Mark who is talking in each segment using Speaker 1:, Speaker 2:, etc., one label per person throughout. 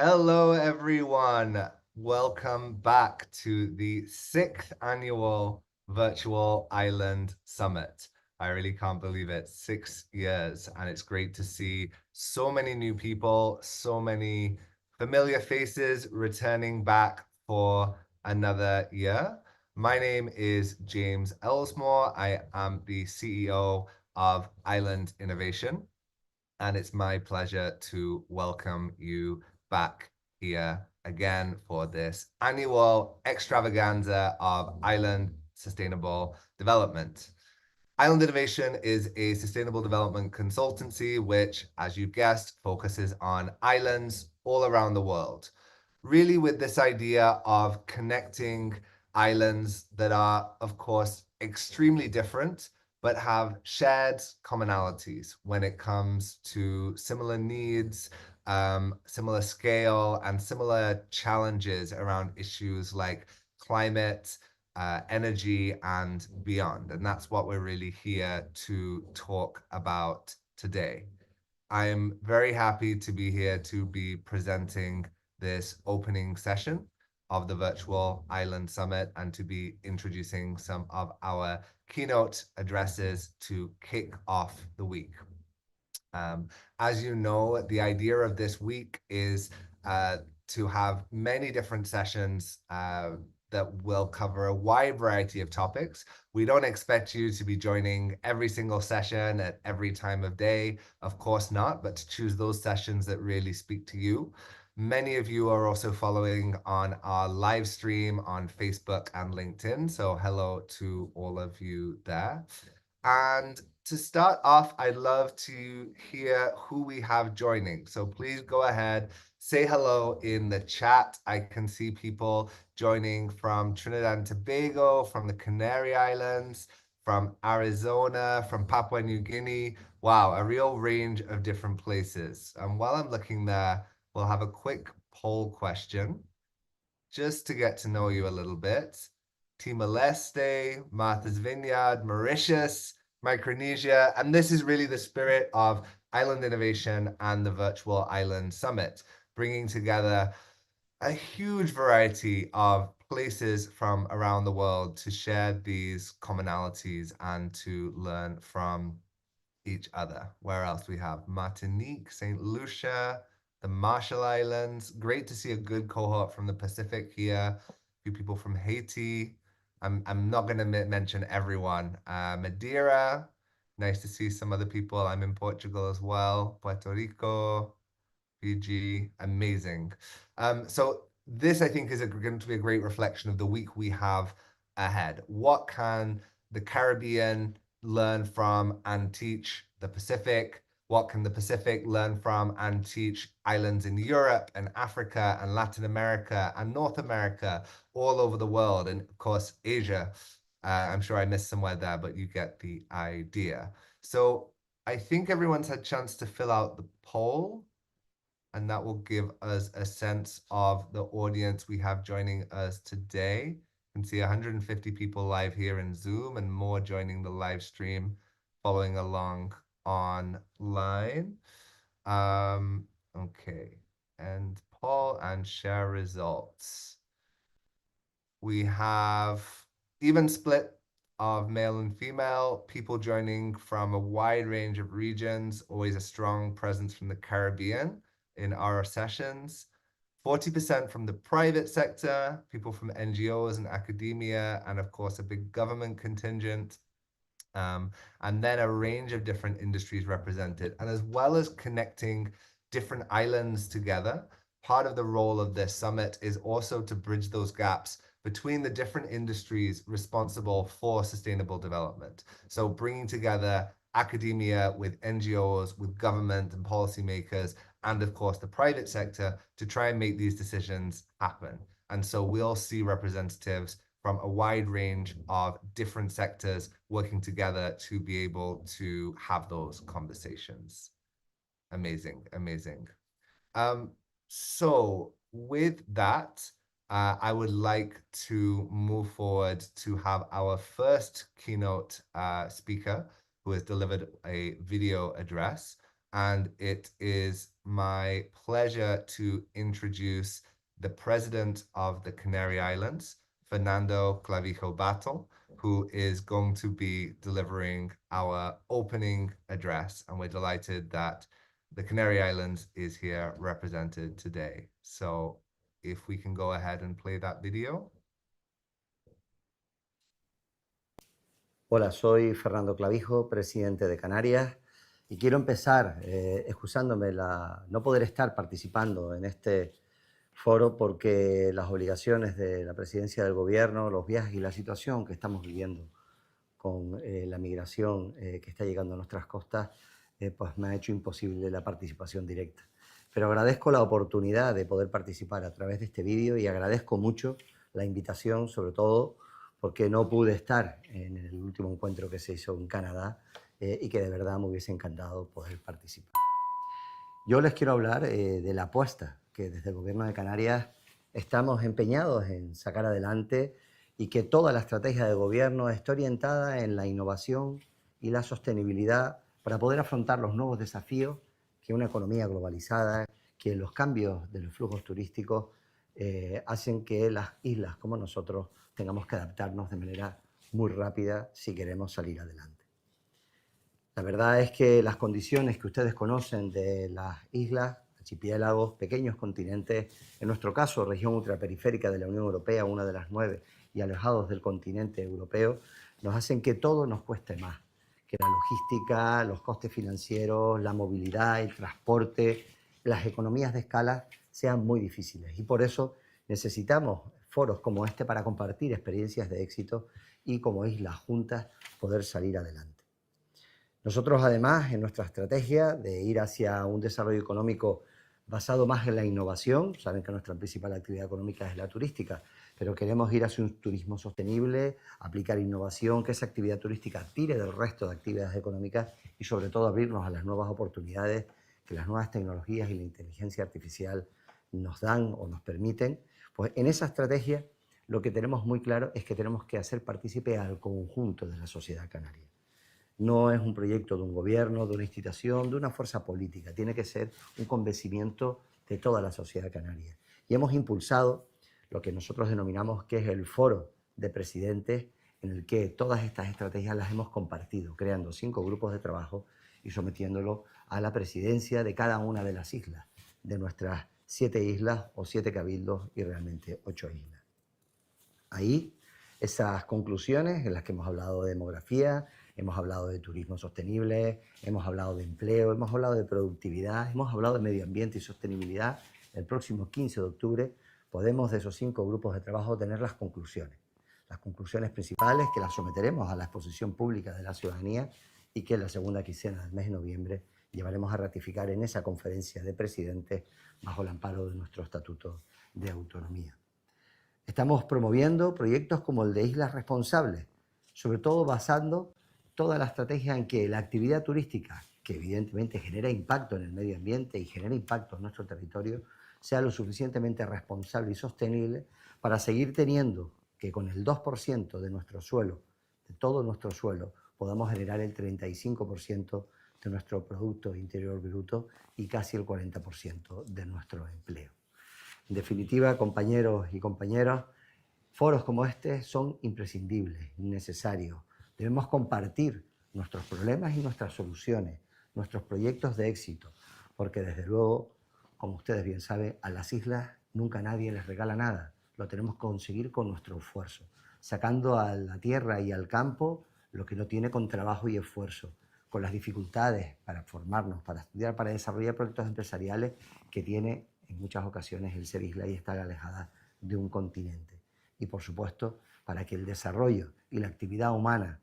Speaker 1: Hello, everyone. Welcome back to the sixth annual Virtual Island Summit. I really can't believe it. 6 years, and it's great to see so many new people, so many familiar faces returning back for another year. My name is James Ellsmore. I am the CEO of Island Innovation, and it's my pleasure to welcome you back here again for this annual extravaganza of island sustainable development. Island Innovation is a sustainable development consultancy which, as you've guessed, focuses on islands all around the world. Really, with this idea of connecting islands that are, of course, extremely different, but have shared commonalities when it comes to similar needs, similar scale, and similar challenges around issues like climate, energy, and beyond. And that's what we're really here to talk about today. I'm very happy to be here to be presenting this opening session of the Virtual Island Summit and to be introducing some of our keynote addresses to kick off the week. Um, as you know, the idea of this week is to have many different sessions that will cover a wide variety of topics. We don't expect you to be joining every single session at every time of day, of course not, but to choose those sessions that really speak to you. Many of you are also following on our live stream on Facebook and LinkedIn. So hello to all of you there. And to start off, I'd love to hear who we have joining. So please go ahead, say hello in the chat. I can see people joining from Trinidad and Tobago, from the Canary Islands, from Arizona, from Papua New Guinea. Wow, a real range of different places. And while I'm looking there, we'll have a quick poll question just to get to know you a little bit. Timor-Leste, Martha's Vineyard, Mauritius, Micronesia, and this is really the spirit of island innovation and the Virtual Island Summit, bringing together a huge variety of places from around the world to share these commonalities and to learn from each other. Where else we have Martinique, St. Lucia, the Marshall Islands. Great to see a good cohort from the Pacific here. A few people from Haiti. I'm not going to mention everyone. Madeira. Nice to see some other people. I'm in Portugal as well. Puerto Rico, Fiji. Amazing. So this, I think, is going to be a great reflection of the week we have ahead. What can the Caribbean learn from and teach the Pacific? What can the Pacific learn from and teach islands in Europe and Africa and Latin America and North America, all over the world, and of course, Asia? I'm sure I missed somewhere there, but you get the idea. So I think everyone's had a chance to fill out the poll, and that will give us a sense of the audience we have joining us today. You can see 150 people live here in Zoom and more joining the live stream following along online. Okay, and poll and share results. We have even split of male and female, people joining from a wide range of regions, always a strong presence from the Caribbean in our sessions. 40% from the private sector, people from NGOs and academia, and of course, a big government contingent. And then a range of different industries represented. And as well as connecting different islands together, part of the role of this summit is also to bridge those gaps between the different industries responsible for sustainable development. So bringing together academia with NGOs, with government and policymakers, and of course the private sector to try and make these decisions happen. And so we'll see representatives from a wide range of different sectors working together to be able to have those conversations. Amazing, amazing. So with that, I would like to move forward to have our first keynote speaker who has delivered a video address, and it is my pleasure to introduce the president of the Canary Islands, Fernando Clavijo Battle, who is going to be delivering our opening address. And we're delighted that the Canary Islands is here represented today. So if we can go ahead and play that video.
Speaker 2: Hola, soy Fernando Clavijo, presidente de Canarias, y quiero empezar excusándome no poder estar participando en este foro porque las obligaciones de la presidencia del gobierno, los viajes y la situación que estamos viviendo con la migración que está llegando a nuestras costas, pues me ha hecho imposible la participación directa. Pero agradezco la oportunidad de poder participar a través de este vídeo y agradezco mucho la invitación, sobre todo porque no pude estar en el último encuentro que se hizo en Canadá y que de verdad me hubiese encantado poder participar. Yo les quiero hablar de la apuesta que desde el Gobierno de Canarias estamos empeñados en sacar adelante y que toda la estrategia de gobierno está orientada en la innovación y la sostenibilidad para poder afrontar los nuevos desafíos que una economía globalizada, que los cambios de los flujos turísticos hacen que las islas como nosotros tengamos que adaptarnos de manera muy rápida si queremos salir adelante. La verdad es que las condiciones que ustedes conocen de las islas, archipiélagos, pequeños continentes, en nuestro caso región ultraperiférica de la Unión Europea, una de las 9, y alejados del continente europeo, nos hacen que todo nos cueste más, que la logística, los costes financieros, la movilidad, el transporte, las economías de escala sean muy difíciles. Y por eso necesitamos foros como este para compartir experiencias de éxito y como islas juntas poder salir adelante. Nosotros, además, en nuestra estrategia de ir hacia un desarrollo económico basado más en la innovación, saben que nuestra principal actividad económica es la turística, pero queremos ir hacia un turismo sostenible, aplicar innovación, que esa actividad turística tire del resto de actividades económicas y, sobre todo, abrirnos a las nuevas oportunidades que las nuevas tecnologías y la inteligencia artificial nos dan o nos permiten. Pues en esa estrategia lo que tenemos muy claro es que tenemos que hacer partícipe al conjunto de la sociedad canaria. No es un proyecto de un gobierno, de una institución, de una fuerza política. Tiene que ser un convencimiento de toda la sociedad canaria. Y hemos impulsado lo que nosotros denominamos que es el foro de presidentes, en el que todas estas estrategias las hemos compartido, creando 5 grupos de trabajo y sometiéndolo a la presidencia de cada una de las islas, de nuestras 7 islas o 7 cabildos y realmente 8 islas. Ahí, esas conclusiones en las que hemos hablado de demografía, hemos hablado de turismo sostenible, hemos hablado de empleo, hemos hablado de productividad, hemos hablado de medio ambiente y sostenibilidad. El próximo 15 de octubre podemos de esos 5 grupos de trabajo tener las conclusiones. Las conclusiones principales que las someteremos a la exposición pública de la ciudadanía y que en la segunda quincena del mes de noviembre llevaremos a ratificar en esa conferencia de presidentes bajo el amparo de nuestro Estatuto de Autonomía. Estamos promoviendo proyectos como el de Islas Responsables, sobre todo basando toda la estrategia en que la actividad turística, que evidentemente genera impacto en el medio ambiente y genera impacto en nuestro territorio, sea lo suficientemente responsable y sostenible para seguir teniendo que con el 2% de nuestro suelo, de todo nuestro suelo, podamos generar el 35% de nuestro Producto Interior Bruto y casi el 40% de nuestro empleo. En definitiva, compañeros y compañeras, foros como este son imprescindibles, necesarios. Debemos compartir nuestros problemas y nuestras soluciones, nuestros proyectos de éxito, porque desde luego, como ustedes bien saben, a las islas nunca nadie les regala nada. Lo tenemos que conseguir con nuestro esfuerzo, sacando a la tierra y al campo lo que no tiene con trabajo y esfuerzo, con las dificultades para formarnos, para estudiar, para desarrollar proyectos empresariales que tiene en muchas ocasiones el ser isla y estar alejada de un continente. Y por supuesto, para que el desarrollo y la actividad humana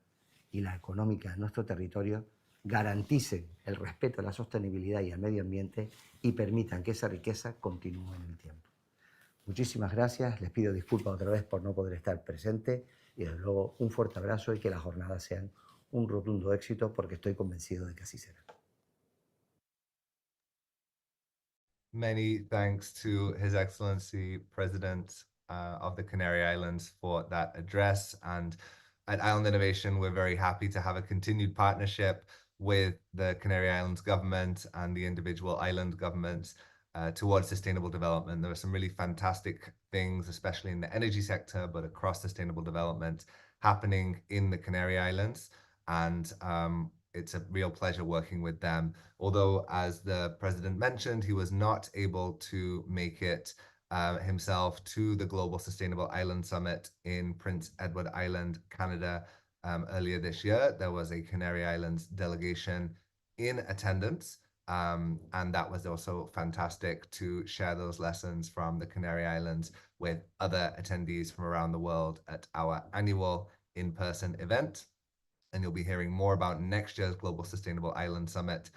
Speaker 2: y la económica en nuestro territorio garanticen el respeto a la sostenibilidad y al medio ambiente y permitan que esa riqueza continúe en el tiempo. Muchísimas gracias, les pido disculpas otra vez por no poder estar presente y desde luego un fuerte abrazo y que las jornadas sean un rotundo éxito porque estoy convencido de que así será.
Speaker 1: Many thanks to His Excellency President of the Canary Islands for that address. And at Island Innovation, we're very happy to have a continued partnership with the Canary Islands government and the individual island governments towards sustainable development. There are some really fantastic things, especially in the energy sector, but across sustainable development happening in the Canary Islands. And it's a real pleasure working with them. Although, as the president mentioned, he was not able to make it himself to the Global Sustainable Island Summit in Prince Edward Island, Canada, earlier this year. There was a Canary Islands delegation in attendance, and that was also fantastic to share those lessons from the Canary Islands with other attendees from around the world at our annual in-person event. And you'll be hearing more about next year's Global Sustainable Island Summit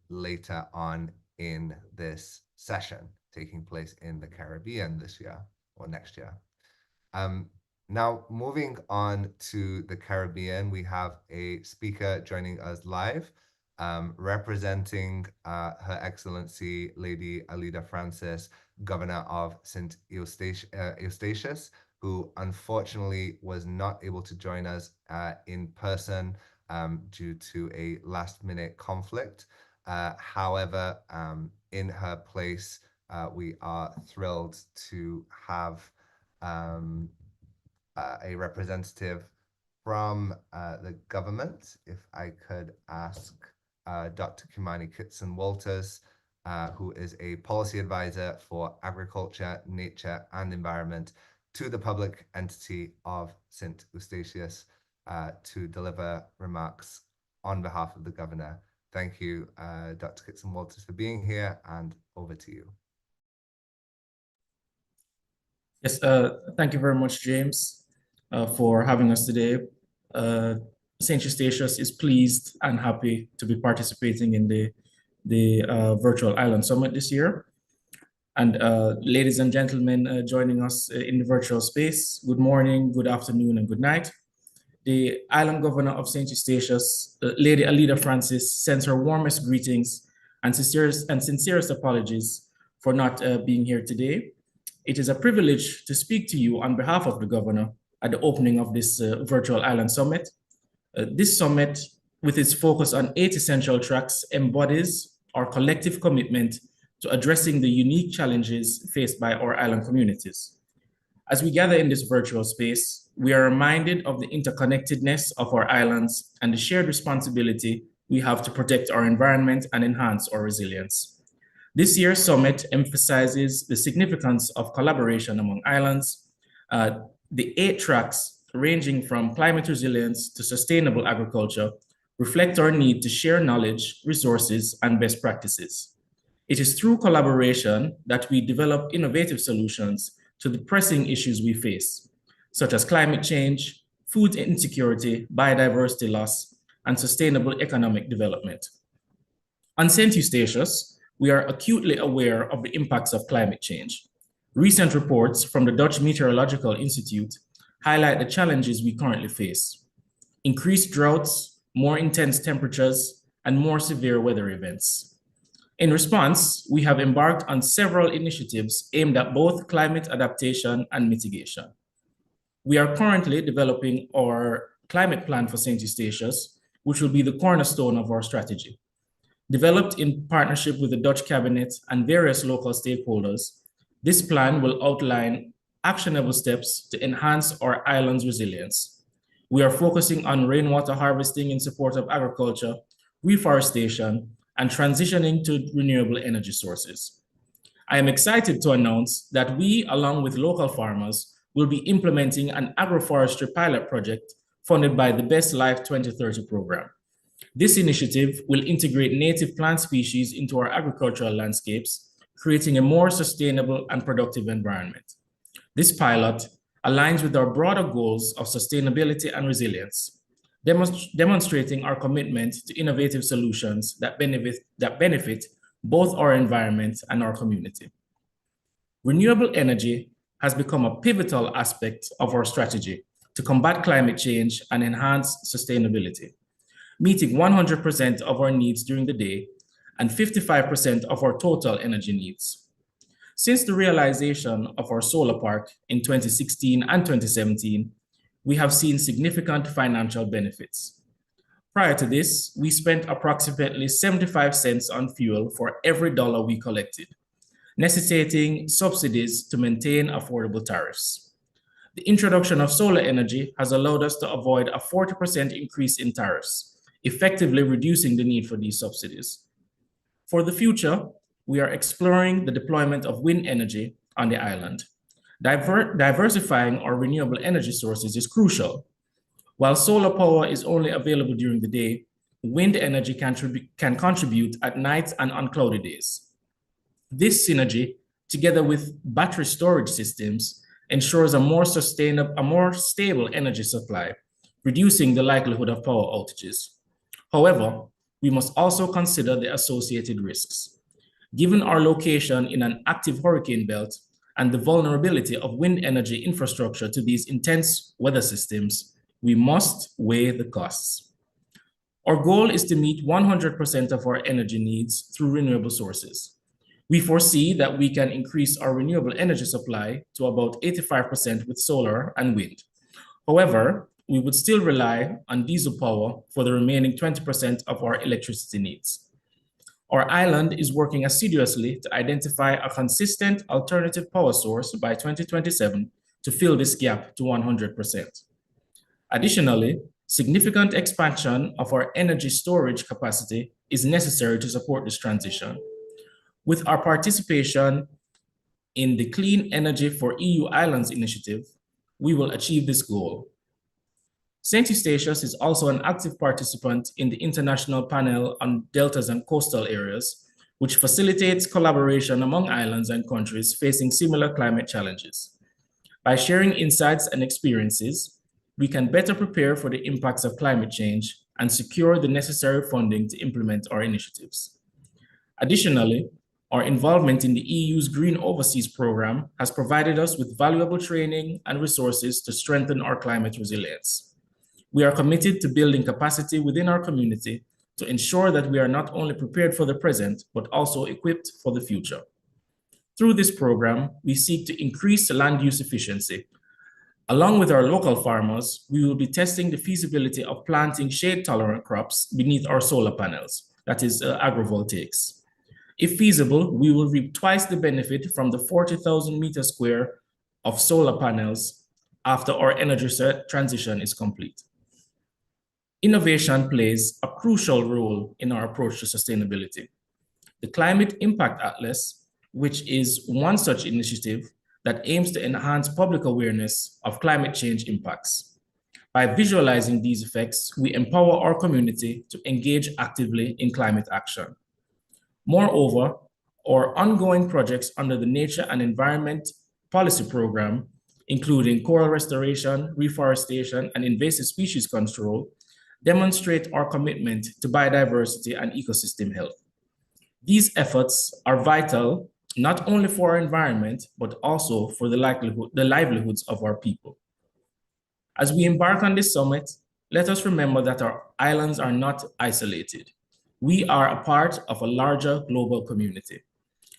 Speaker 1: later on in this session, taking place in the Caribbean this year or next year. Now, moving on to the Caribbean, we have a speaker joining us live, representing Her Excellency Lady Alida Francis, Governor of St. Eustatius, who unfortunately was not able to join us in person due to a last-minute conflict. However, in her place, we are thrilled to have a representative from the government. If I could ask Dr. Kimani Kitson-Walters, who is a policy advisor for agriculture, nature, and environment to the public entity of St. Eustatius, to deliver remarks on behalf of the governor. Thank you, Dr. Kitson-Walters, for being here, and over to you.
Speaker 3: Yes, thank you very much, James, for having us today. St. Eustatius is pleased and happy to be participating in the Virtual Island Summit this year. And ladies and gentlemen joining us in the virtual space, good morning, good afternoon, and good night. The Island Governor of St. Eustatius, Lady Alida Francis, sends her warmest greetings and sincerest apologies for not being here today. It is a privilege to speak to you on behalf of the Governor at the opening of this Virtual Island Summit. This summit, with its focus on 8 essential tracks, embodies our collective commitment to addressing the unique challenges faced by our island communities. As we gather in this virtual space, we are reminded of the interconnectedness of our islands and the shared responsibility we have to protect our environment and enhance our resilience. This year's summit emphasizes the significance of collaboration among islands. The 8 tracks, ranging from climate resilience to sustainable agriculture, reflect our need to share knowledge, resources, and best practices. It is through collaboration that we develop innovative solutions to the pressing issues we face, such as climate change, food insecurity, biodiversity loss, and sustainable economic development. On St. Eustatius, we are acutely aware of the impacts of climate change. Recent reports from the Dutch Meteorological Institute highlight the challenges we currently face: increased droughts, more intense temperatures, and more severe weather events. In response, we have embarked on several initiatives aimed at both climate adaptation and mitigation. We are currently developing our climate plan for St. Eustatius, which will be the cornerstone of our strategy. Developed in partnership with the Dutch cabinet and various local stakeholders, this plan will outline actionable steps to enhance our island's resilience. We are focusing on rainwater harvesting in support of agriculture, reforestation, and transitioning to renewable energy sources. I am excited to announce that we, along with local farmers, will be implementing an agroforestry pilot project funded by the Best Life 2030 program. This initiative will integrate native plant species into our agricultural landscapes, creating a more sustainable and productive environment. This pilot aligns with our broader goals of sustainability and resilience, demonstrating our commitment to innovative solutions that benefit both our environment and our community. Renewable energy has become a pivotal aspect of our strategy to combat climate change and enhance sustainability, meeting 100% of our needs during the day and 55% of our total energy needs. Since the realization of our solar park in 2016 and 2017, we have seen significant financial benefits. Prior to this, we spent approximately 75 cents on fuel for every dollar we collected, necessitating subsidies to maintain affordable tariffs. The introduction of solar energy has allowed us to avoid a 40% increase in tariffs, effectively reducing the need for these subsidies. For the future, we are exploring the deployment of wind energy on the island. Diversifying our renewable energy sources is crucial. While solar power is only available during the day, wind energy can contribute at night and on cloudy days. This synergy, together with battery storage systems, ensures a more stable energy supply, reducing the likelihood of power outages. However, we must also consider the associated risks. Given our location in an active hurricane belt and the vulnerability of wind energy infrastructure to these intense weather systems, we must weigh the costs. Our goal is to meet 100% of our energy needs through renewable sources. We foresee that we can increase our renewable energy supply to about 85% with solar and wind. However, we would still rely on diesel power for the remaining 20% of our electricity needs. Our island is working assiduously to identify a consistent alternative power source by 2027 to fill this gap to 100%. Additionally, significant expansion of our energy storage capacity is necessary to support this transition. With our participation in the Clean Energy for EU Islands initiative, we will achieve this goal. St. Eustatius is also an active participant in the International Panel on Deltas and Coastal Areas, which facilitates collaboration among islands and countries facing similar climate challenges. By sharing insights and experiences, we can better prepare for the impacts of climate change and secure the necessary funding to implement our initiatives. Additionally, our involvement in the EU's Green Overseas Program has provided us with valuable training and resources to strengthen our climate resilience. We are committed to building capacity within our community to ensure that we are not only prepared for the present, but also equipped for the future. Through this program, we seek to increase land use efficiency. Along with our local farmers, we will be testing the feasibility of planting shade-tolerant crops beneath our solar panels, that is agrovoltaics. If feasible, we will reap twice the benefit from the 40,000 meters square of solar panels after our energy transition is complete. Innovation plays a crucial role in our approach to sustainability. The Climate Impact Atlas, which is one such initiative that aims to enhance public awareness of climate change impacts. By visualizing these effects, we empower our community to engage actively in climate action. Moreover, our ongoing projects under the Nature and Environment Policy Program, including coral restoration, reforestation, and invasive species control, demonstrate our commitment to biodiversity and ecosystem health. These efforts are vital not only for our environment, but also for the livelihoods of our people. As we embark on this summit, let us remember that our islands are not isolated. We are a part of a larger global community.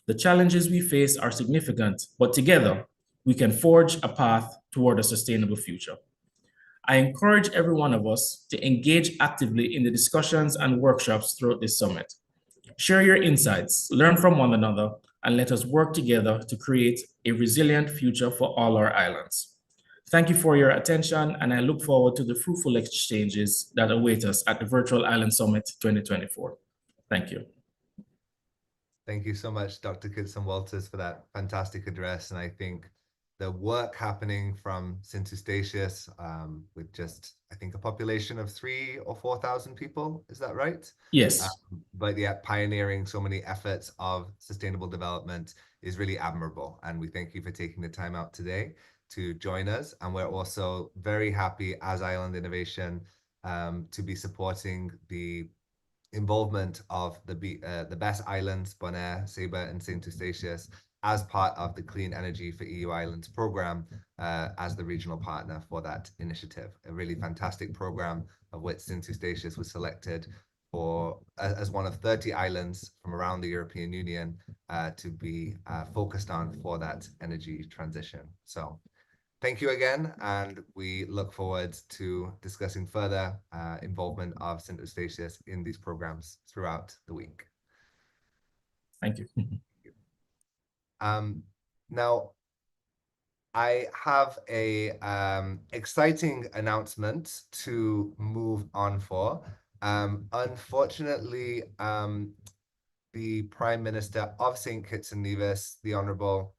Speaker 3: The challenges we face are significant, but together we can forge a path toward a sustainable future. I encourage every one of us to engage actively in the discussions and workshops throughout this summit. Share your insights, learn from one another, and let us work together to create a resilient future for all our islands. Thank you for your attention, and I look forward to the fruitful exchanges that await us at the Virtual Island Summit 2024. Thank you.
Speaker 1: Thank you so much, Dr. Kitson-Walters, for that fantastic address. And I think the work happening from St. Eustatius with just, I think, a population of 3,000 or 4,000 people, is that right?
Speaker 3: Yes.
Speaker 1: But yet pioneering so many efforts of sustainable development is really admirable. And we thank you for taking the time out today to join us. And we're also very happy as Island Innovation to be supporting the involvement of the best islands, Bonaire, Saba, and St. Eustatius, as part of the Clean Energy for EU Islands program as the regional partner for that initiative. A really fantastic program of which St. Eustatius was selected for as one of 30 islands from around the European Union to be focused on for that energy transition. So thank you again, and we look forward to discussing further involvement of St. Eustatius in these programs throughout the week.
Speaker 3: Thank you.
Speaker 1: Now, I have a exciting announcement to move on for. Unfortunately, the Prime Minister of St. Kitts and Nevis, the Honourable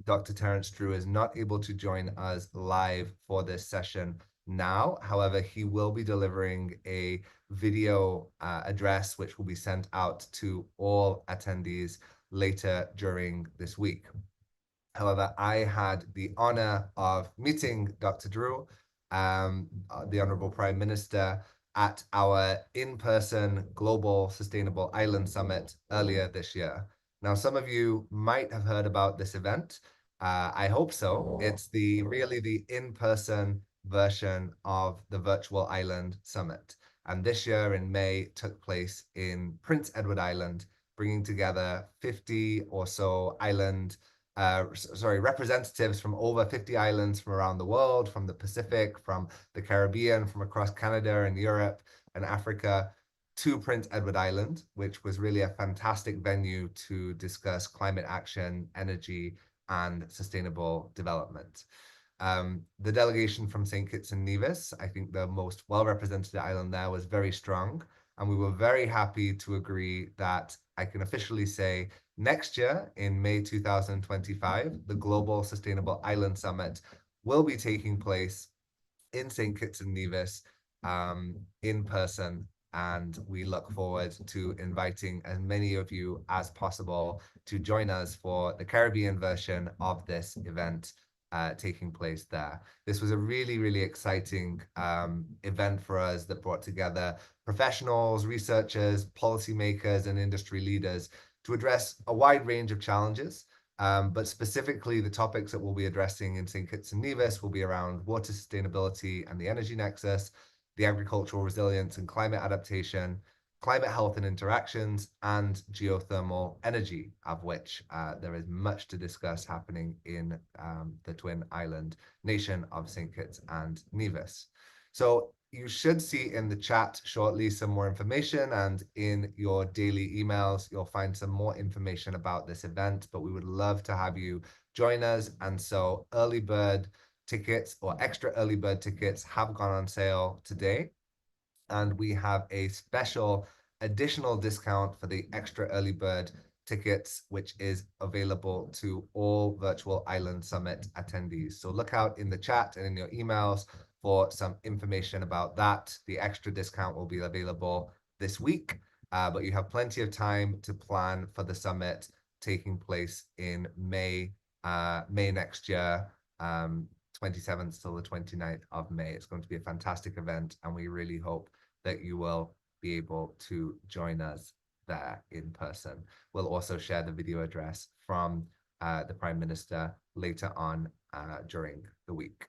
Speaker 1: Dr. Terence Drew, is not able to join us live for this session now. However, he will be delivering a video address, which will be sent out to all attendees later during this week. However, I had the honor of meeting Dr. Drew, the Honorable Prime Minister, at our in-person Global Sustainable Island Summit earlier this year. Now, some of you might have heard about this event. I hope so. It's really the in-person version of the Virtual Island Summit. And this year in May took place in Prince Edward Island, bringing together 50 or so representatives from over 50 islands from around the world, from the Pacific, from the Caribbean, from across Canada and Europe and Africa, to Prince Edward Island, which was really a fantastic venue to discuss climate action, energy, and sustainable development. The delegation from St. Kitts and Nevis, I think the most well-represented island there, was very strong. And we were very happy to agree that I can officially say next year, in May 2025, the Global Sustainable Island Summit will be taking place in St. Kitts and Nevis in person. And we look forward to inviting as many of you as possible to join us for the Caribbean version of this event taking place there. This was a really, really exciting event for us that brought together professionals, researchers, policymakers, and industry leaders to address a wide range of challenges. But specifically, the topics that we'll be addressing in St. Kitts and Nevis will be around water sustainability and the energy nexus, the agricultural resilience and climate adaptation, climate health and interactions, and geothermal energy, of which there is much to discuss happening in the twin island nation of St. Kitts and Nevis. So you should see in the chat shortly some more information, and in your daily emails, you'll find some more information about this event, but we would love to have you join us. And so early bird tickets or extra early bird tickets have gone on sale today. And we have a special additional discount for the extra early bird tickets, which is available to all Virtual Island Summit attendees. So look out in the chat and in your emails for some information about that. The extra discount will be available this week, but you have plenty of time to plan for the summit taking place in May next year, 27th till the 29th of May. It's going to be a fantastic event, and we really hope that you will be able to join us there in person. We'll also share the video address from the Prime Minister later on during the week.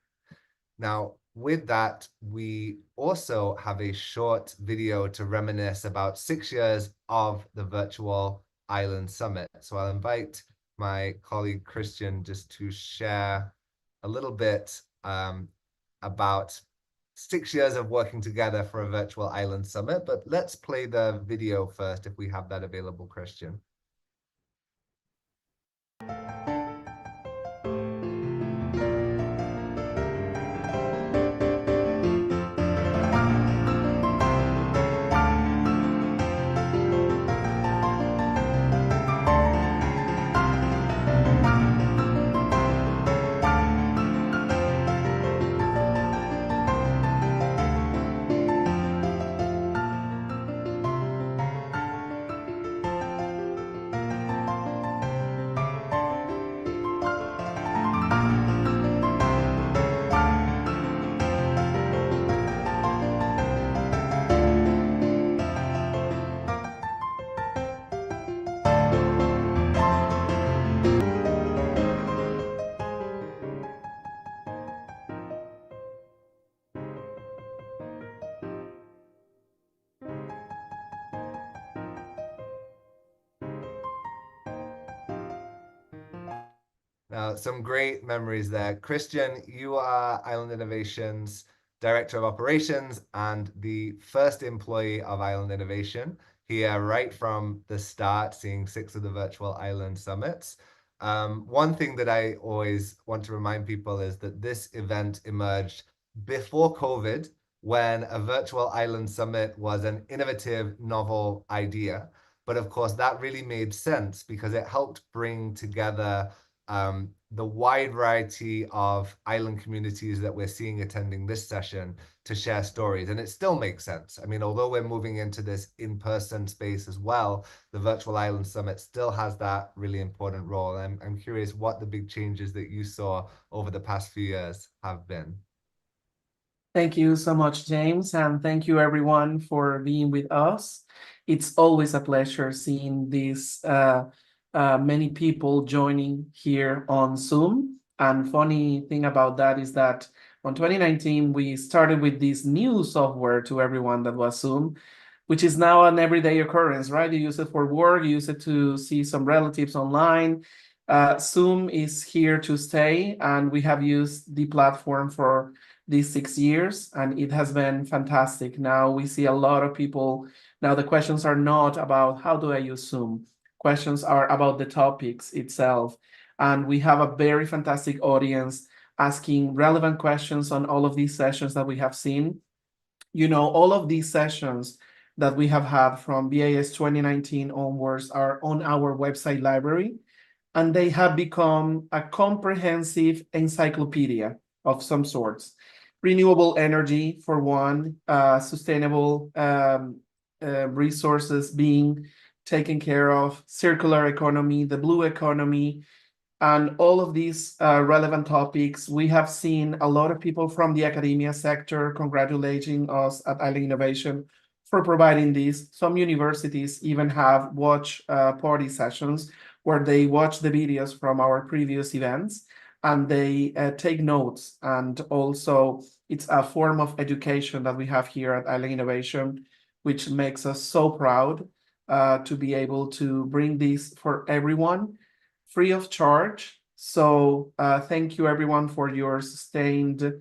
Speaker 1: Now, with that, we also have a short video to reminisce about 6 years of the Virtual Island Summit. So I'll invite my colleague Christian just to share a little bit about 6 years of working together for a Virtual Island Summit. But let's play the video first, if we have that available, Christian. Some great memories there. Christian, you are Island Innovation's Director of Operations and the first employee of Island Innovation here right from the start, seeing 6 of the virtual island summits. One thing that I always want to remind people is that this event emerged before COVID, when a virtual island summit was an innovative, novel idea. But of course, that really made sense because it helped bring together the wide variety of island communities that we're seeing attending this session to share stories. And it still makes sense. I mean, although we're moving into this in-person space as well, the Virtual Island Summit still has that really important role. I'm curious what the big changes that you saw over the past few years have been.
Speaker 4: Thank you so much, James, and thank you everyone for being with us. It's always a pleasure seeing these many people joining here on Zoom. And funny thing about that is that on 2019, we started with this new software to everyone that was Zoom, which is now an everyday occurrence, right? You use it for work, you use it to see some relatives online. Zoom is here to stay, and we have used the platform for these 6 years, and it has been fantastic. Now we see a lot of people. Now the questions are not about how do I use Zoom? Questions are about the topics itself. And we have a very fantastic audience asking relevant questions on all of these sessions that we have seen. You know, all of these sessions that we have had from BAS 2019 onwards are on our website library, and they have become a comprehensive encyclopedia of some sorts. Renewable energy, for one, sustainable resources being taken care of, circular economy, the blue economy, and all of these relevant topics. We have seen a lot of people from the academia sector congratulating us at Island Innovation for providing this. Some universities even have watch party sessions where they watch the videos from our previous events and they take notes. And also it's a form of education that we have here at Island Innovation, which makes us so proud to be able to bring this for everyone free of charge. So thank you everyone for your sustained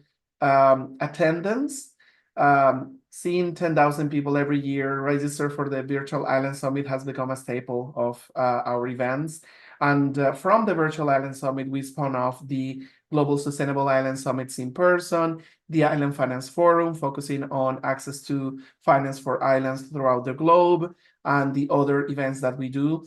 Speaker 4: attendance. Seeing 10,000 people every year register for the Virtual Island Summit has become a staple of our events. And from the Virtual Island Summit, we spun off the Global Sustainable Island Summits in person, the Island Finance Forum, focusing on access to finance for islands throughout the globe, and the other events that we do.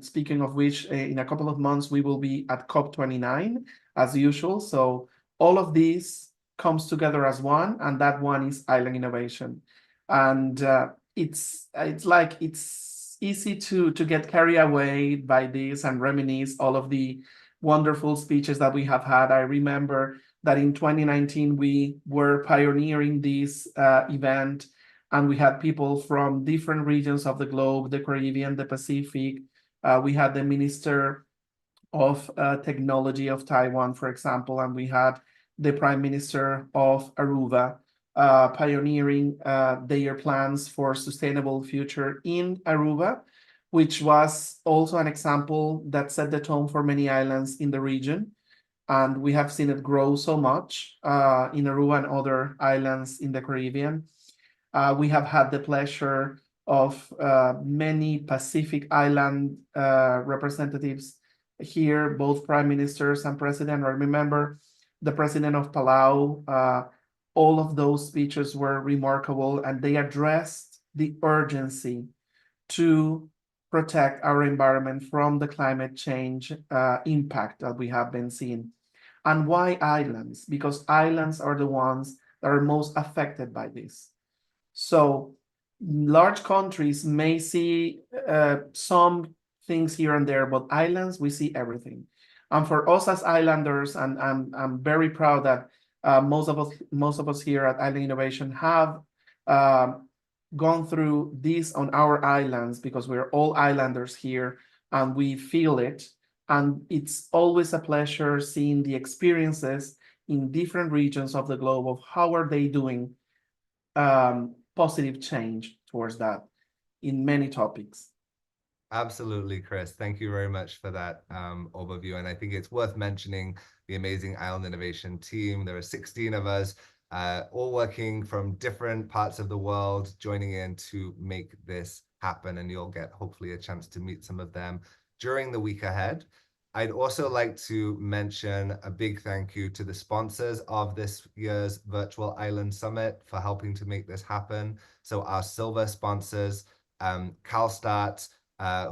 Speaker 4: Speaking of which, in a couple of months, we will be at COP29 as usual. So all of these comes together as one, and that one is Island Innovation. And it's easy to get carried away by this and reminisce all of the wonderful speeches that we have had. I remember that in 2019, we were pioneering this event, and we had people from different regions of the globe, the Caribbean, the Pacific. We had the Minister of Technology of Taiwan, for example, and we had the Prime Minister of Aruba pioneering their plans for sustainable future in Aruba, which was also an example that set the tone for many islands in the region. And we have seen it grow so much in Aruba and other islands in the Caribbean. We have had the pleasure of many Pacific Island representatives here, both prime ministers and president. I remember the president of Palau. All of those speeches were remarkable, and they addressed the urgency to protect our environment from the climate change impact that we have been seeing. And why islands? Because islands are the ones that are most affected by this. So large countries may see some things here and there, but islands, we see everything. And for us as islanders, and I'm very proud that most of us here at Island Innovation have gone through this on our islands, because we're all islanders here and we feel it. And it's always a pleasure seeing the experiences in different regions of the globe of how are they doing positive change towards that in many topics.
Speaker 1: Absolutely, Chris. Thank you very much for that overview. And I think it's worth mentioning the amazing Island Innovation team. There are 16 of us, all working from different parts of the world, joining in to make this happen. And you'll get hopefully a chance to meet some of them during the week ahead. I'd also like to mention a big thank you to the sponsors of this year's Virtual Island Summit for helping to make this happen. So our silver sponsors, CalStart,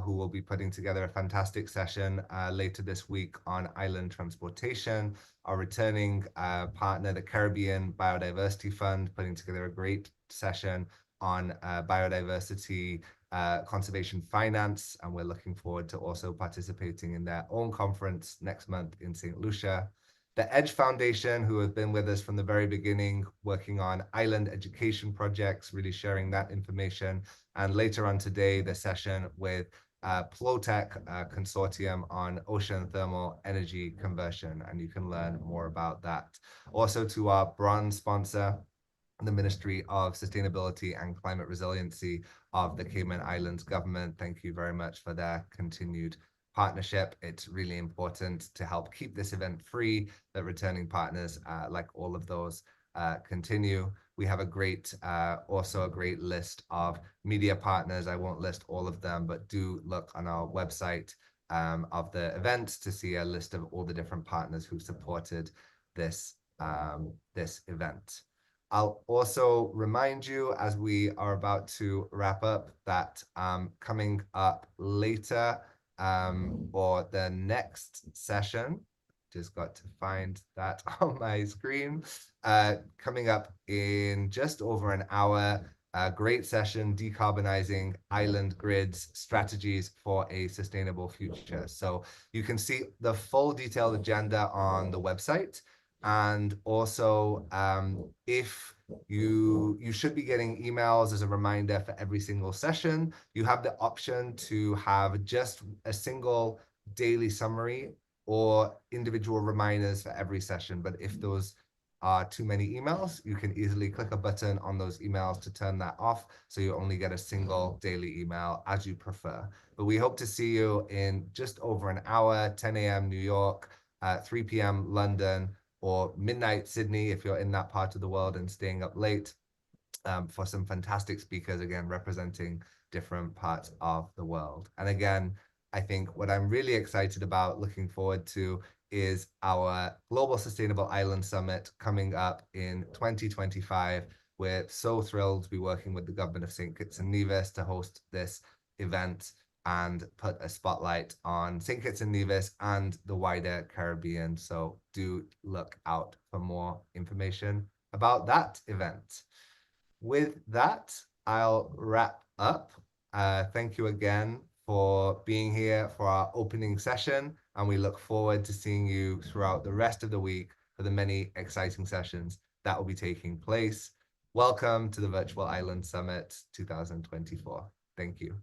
Speaker 1: who will be putting together a fantastic session later this week on island transportation. Our returning partner, the Caribbean Biodiversity Fund, putting together a great session on biodiversity conservation finance, and we're looking forward to also participating in their own conference next month in St. Lucia. The Edge Foundation, who have been with us from the very beginning, working on island education projects, really sharing that information. And later on today, the session with Plotech Consortium on ocean thermal energy conversion, and you can learn more about that. Also to our bronze sponsor, the Ministry of Sustainability and Climate Resiliency of the Cayman Islands government. Thank you very much for their continued partnership. It's really important to help keep this event free, that returning partners, like all of those, continue. We have a great, also a great list of media partners. I won't list all of them, but do look on our website of the event to see a list of all the different partners who supported this, this event. I'll also remind you, as we are about to wrap up, that coming up later, or the next session, just got to find that on my screen, coming up in just over an hour, a great session, Decarbonizing Island Grids, Strategies for a Sustainable Future. So you can see the full detailed agenda on the website. And also, if you should be getting emails as a reminder for every single session. You have the option to have just a single daily summary or individual reminders for every session. But if those are too many emails, you can easily click a button on those emails to turn that off, so you only get a single daily email as you prefer. But we hope to see you in just over an hour, 10 a.m. New York, 3 p.m. London, or midnight Sydney if you're in that part of the world and staying up late, for some fantastic speakers, again, representing different parts of the world. And again, I think what I'm really excited about, looking forward to, is our Global Sustainable Island Summit coming up in 2025. We're so thrilled to be working with the government of St. Kitts and Nevis to host this event and put a spotlight on St. Kitts and Nevis and the wider Caribbean. So do look out for more information about that event. With that, I'll wrap up. Thank you again for being here for our opening session, and we look forward to seeing you throughout the rest of the week for the many exciting sessions that will be taking place. Welcome to the Virtual Island Summit 2024. Thank you.